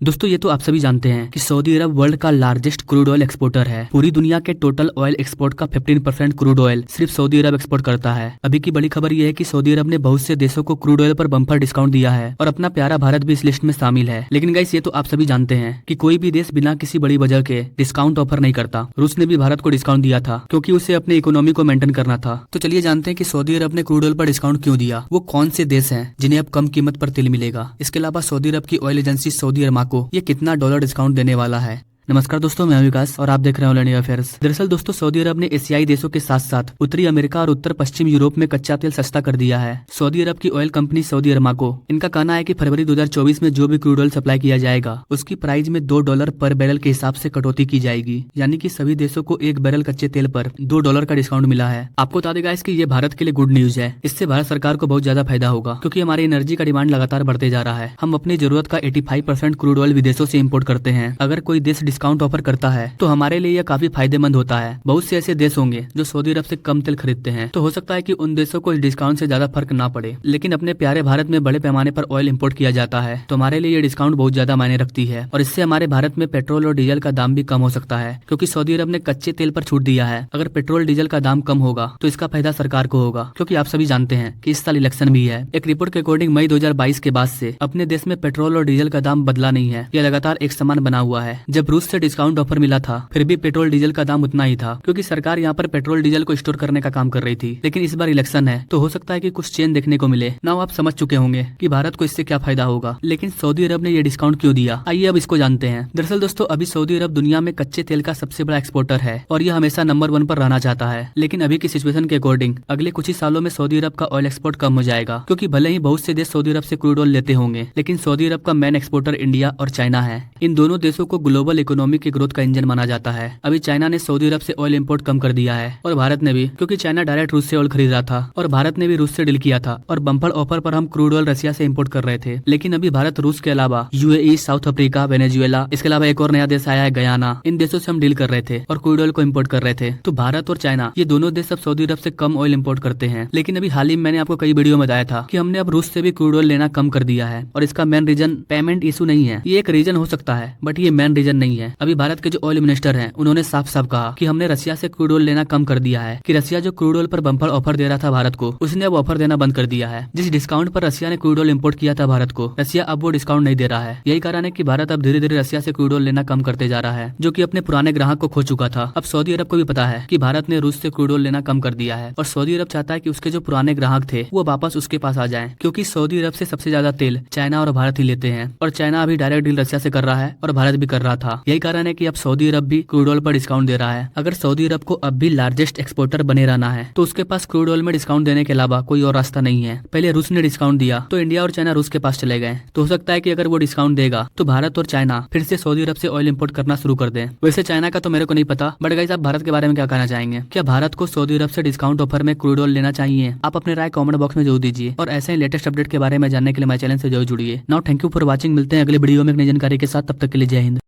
दोस्तों ये तो आप सभी जानते हैं कि सऊदी अरब वर्ल्ड का लार्जेस्ट क्रूड ऑयल एक्सपोर्टर है। पूरी दुनिया के टोटल ऑयल एक्सपोर्ट का 15% क्रूड ऑयल सिर्फ सऊदी अरब एक्सपोर्ट करता है। अभी की बड़ी खबर ये है कि सऊदी अरब ने बहुत से देशों को क्रूड ऑयल पर बम्पर डिस्काउंट दिया है और अपना प्यारा भारत भी इस लिस्ट में शामिल है। लेकिन गाइस ये तो आप सभी जानते हैं कि कोई भी देश बिना किसी बड़ी वजह के डिस्काउंट ऑफर नहीं करता। रूस ने भी भारत को डिस्काउंट दिया था क्योंकि उसे अपनी इकोनॉमी को मेंटेन करना था। तो चलिए जानते हैं कि सऊदी अरब ने क्रूड ऑयल पर डिस्काउंट क्यों दिया, वो कौन से देश हैं जिन्हें अब कम कीमत पर तेल मिलेगा। इसके अलावा सऊदी अरब की ऑयल एजेंसी सऊदी अरामको ये कितना डॉलर डिस्काउंट देने वाला है। नमस्कार दोस्तों, मैं विकास और आप देख रहे हैं ऑल इंडिया अफेयर्स। दरअसल दोस्तों सऊदी अरब ने एशियाई देशों के साथ साथ उत्तरी अमेरिका और उत्तर पश्चिम यूरोप में कच्चा तेल सस्ता कर दिया है। सऊदी अरब की ऑयल कंपनी सऊदी अरामको, इनका कहना है कि फरवरी 2024 में जो भी क्रूड ऑयल सप्लाई किया जाएगा उसकी प्राइस में $2 पर बैरल के हिसाब से कटौती की जाएगी। यानी कि सभी देशों को 1 बैरल कच्चे तेल पर $2 का डिस्काउंट मिला है। आपको बता देगा इसकी ये भारत के लिए गुड न्यूज है। इससे भारत सरकार को बहुत ज्यादा फायदा होगा क्योंकि हमारी एनर्जी का डिमांड लगातार बढ़ते जा रहा है। हम अपनी जरूरत का 85% क्रूड ऑयल विदेशों से इम्पोर्ट करते हैं। अगर कोई देश डिस्काउंट ऑफर करता है तो हमारे लिए यह काफी फायदेमंद होता है। बहुत से ऐसे देश होंगे जो सऊदी अरब से कम तेल खरीदते हैं, तो हो सकता है कि उन देशों को इस डिस्काउंट से ज्यादा फर्क ना पड़े। लेकिन अपने प्यारे भारत में बड़े पैमाने पर ऑयल इंपोर्ट किया जाता है, तो हमारे लिए ये डिस्काउंट बहुत ज्यादा मायने रखती है और इससे हमारे भारत में पेट्रोल और डीजल का दाम भी कम हो सकता है क्योंकि सऊदी अरब ने कच्चे तेल पर छूट दिया है। अगर पेट्रोल डीजल का दाम कम होगा तो इसका फायदा सरकार को होगा क्योंकि आप सभी जानते हैं कि इस साल इलेक्शन भी है। एक रिपोर्ट के अकॉर्डिंग मई 2022 के बाद से अपने देश में पेट्रोल और डीजल का दाम बदला नहीं है, यह लगातार एक समान बना हुआ है। जब रूस से डिस्काउंट ऑफर मिला था फिर भी पेट्रोल डीजल का दाम उतना ही था क्योंकि सरकार यहाँ पर पेट्रोल डीजल को स्टोर करने का काम कर रही थी। लेकिन इस बार इलेक्शन है तो हो सकता है कि कुछ चेंज देखने को मिले। नाउ आप समझ चुके होंगे कि भारत को इससे क्या फायदा होगा। लेकिन सऊदी अरब ने ये डिस्काउंट क्यों दिया, आइए अब इसको जानते हैं। दरअसल दोस्तों अभी सऊदी अरब दुनिया में कच्चे तेल का सबसे बड़ा एक्सपोर्टर है और यह हमेशा नंबर 1 पर रहना चाहता है। लेकिन अभी की सिचुएशन के अकॉर्डिंग अगले कुछ ही सालों में सऊदी अरब का ऑयल एक्सपोर्ट कम हो जाएगा क्योंकि भले ही बहुत से देश सऊदी अरब से क्रूड ऑयल लेते होंगे, लेकिन सऊदी अरब का मेन एक्सपोर्टर इंडिया और चाइना है। इन दोनों देशों को ग्लोबल इकोनॉमी के ग्रोथ का इंजन माना जाता है। अभी चाइना ने सऊदी अरब से ऑयल इंपोर्ट कम कर दिया है और भारत ने भी, क्योंकि चाइना डायरेक्ट रूस से ऑयल खरीद रहा था और भारत ने भी रूस से डील किया था और बम्पर ऑफर पर हम क्रूड ऑयल रशिया से इंपोर्ट कर रहे थे। लेकिन अभी भारत रूस के अलावा यूएई, साउथ अफ्रीका, वेनेजुएला, इसके अलावा एक और नया देश आया है गयाना, इन देशों से हम डील कर रहे थे और क्रूड ऑयल को इम्पोर्ट कर रहे थे। तो भारत और चाइना ये दोनों देश अब सऊदी अरब से कम ऑयल इम्पोर्ट करते हैं। लेकिन अभी हाल ही में मैंने आपको कई वीडियो में बताया था कि हमने अब रूस से भी क्रूड ऑयल लेना कम कर दिया है और इसका मेन रीजन पेमेंट इशू नहीं है। ये एक रीजन हो सकता है बट ये मेन रीजन नहीं है। अभी भारत के जो ऑयल मिनिस्टर है उन्होंने साफ साफ कहा कि हमने रशिया से क्रूड ऑयल लेना कम कर दिया है, कि रशिया जो क्रूड ऑयल पर बम्पर ऑफर दे रहा था भारत को, उसने अब ऑफर देना बंद कर दिया है। जिस डिस्काउंट पर रशिया ने क्रूड ऑयल इंपोर्ट किया था भारत को, रशिया अब वो डिस्काउंट नहीं दे रहा है। यही कारण है कि भारत अब धीरे धीरे रशिया से क्रूड ऑयल लेना कम करते जा रहा है, जो कि अपने पुराने ग्राहक को खो चुका था। अब सऊदी अरब को भी पता है कि भारत ने रूस से क्रूड ऑयल लेना कम कर दिया है और सऊदी अरब चाहता है कि उसके जो पुराने ग्राहक थे वो वापस उसके पास आ जाएं, क्योंकि सऊदी अरब से सबसे ज्यादा तेल चाइना और भारत ही लेते हैं और चाइना अभी डायरेक्ट डील रशिया से कर रहा है और भारत भी कर रहा था। यही कारण है कि अब सऊदी अरब भी क्रूड ऑयल पर डिस्काउंट दे रहा है। अगर सऊदी अरब को अब भी लार्जेस्ट एक्सपोर्टर बने रहना है तो उसके पास क्रूड ऑयल में डिस्काउंट देने के अलावा कोई और रास्ता नहीं है। पहले रूस ने डिस्काउंट दिया तो इंडिया और चाइना रूस के पास चले गए, तो हो सकता है कि अगर वो डिस्काउंट देगा तो भारत और चाइना फिर से सऊदी अरब से ऑयल इंपोर्ट करना शुरू कर दें। वैसे चाइना का तो मेरे को नहीं पता, बट गाइस आप भारत के बारे में क्या कहना चाहेंगे? क्या भारत को सऊदी अरब से डिस्काउंट ऑफर में क्रूड ऑयल लेना चाहिए? आप अपने राय कमेंट बॉक्स में जरूर दीजिए और ऐसे ही लेटेस्ट अपडेट के बारे में जानने के लिए मेरे चैनल से जरूर जुड़िए। Now thank you for watching. मिलते हैं अगले वीडियो में एक नई जानकारी के साथ, तब तक के लिए जय हिंद।